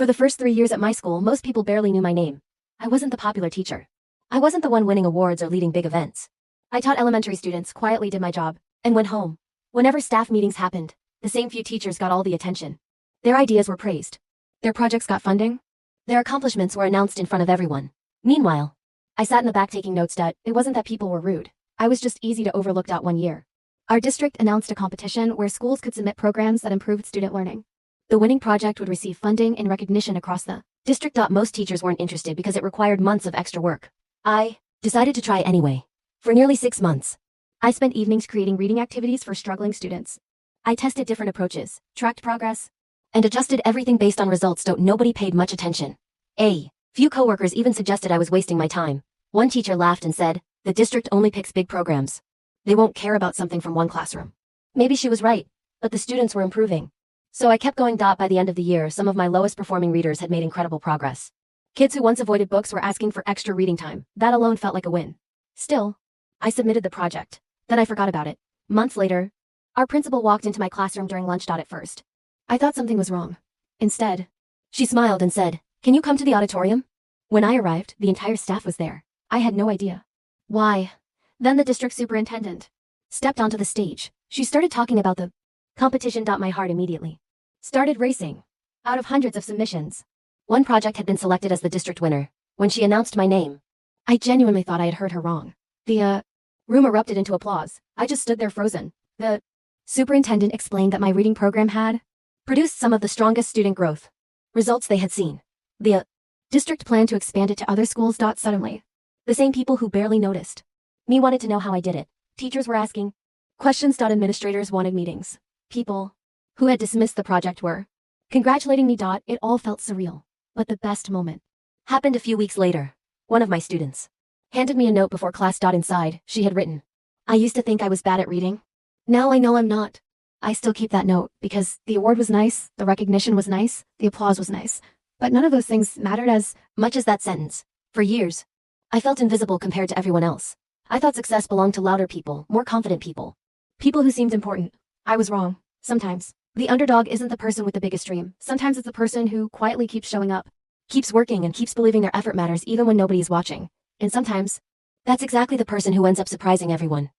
For the first 3 years at my school, most people barely knew my name. I wasn't the popular teacher. I wasn't the one winning awards or leading big events. I taught elementary students, quietly did my job, and went home. Whenever staff meetings happened, the same few teachers got all the attention. Their ideas were praised. Their projects got funding. Their accomplishments were announced in front of everyone. Meanwhile, I sat in the back taking notes. It wasn't that people were rude. I was just easy to overlook. One year, our district announced a competition where schools could submit programs that improved student learning. The winning project would receive funding and recognition across the district. Most teachers weren't interested because it required months of extra work. I decided to try anyway. For nearly 6 months, I spent evenings creating reading activities for struggling students. I tested different approaches, tracked progress, and adjusted everything based on results. Nobody paid much attention. Few coworkers even suggested I was wasting my time. One teacher laughed and said, "The district only picks big programs. They won't care about something from one classroom." Maybe she was right, but the students were improving. So I kept going. By the end of the year, some of my lowest performing readers had made incredible progress. Kids who once avoided books were asking for extra reading time. That alone felt like a win. Still, I submitted the project. Then I forgot about it. Months later, our principal walked into my classroom during lunch. At first, I thought something was wrong. Instead, she smiled and said, "Can you come to the auditorium?" When I arrived, the entire staff was there. I had no idea why. Then the district superintendent stepped onto the stage. She started talking about the competition. My heart immediately started racing. Out of hundreds of submissions, one project had been selected as the district winner. When she announced my name, I genuinely thought I had heard her wrong. The room erupted into applause. I just stood there frozen. The superintendent explained that my reading program had produced some of the strongest student growth results they had seen. The district planned to expand it to other schools. Suddenly, the same people who barely noticed me wanted to know how I did it. Teachers were asking questions. Administrators wanted meetings. People who had dismissed the project were congratulating me. It all felt surreal. But the best moment happened a few weeks later. One of my students handed me a note before class. Inside, she had written, "I used to think I was bad at reading. Now I know I'm not." I still keep that note because the award was nice, the recognition was nice, the applause was nice. But none of those things mattered as much as that sentence. For years, I felt invisible compared to everyone else. I thought success belonged to louder people, more confident people. People who seemed important. I was wrong. Sometimes, the underdog isn't the person with the biggest dream. Sometimes it's the person who quietly keeps showing up, keeps working, and keeps believing their effort matters even when nobody's watching. And sometimes, that's exactly the person who ends up surprising everyone.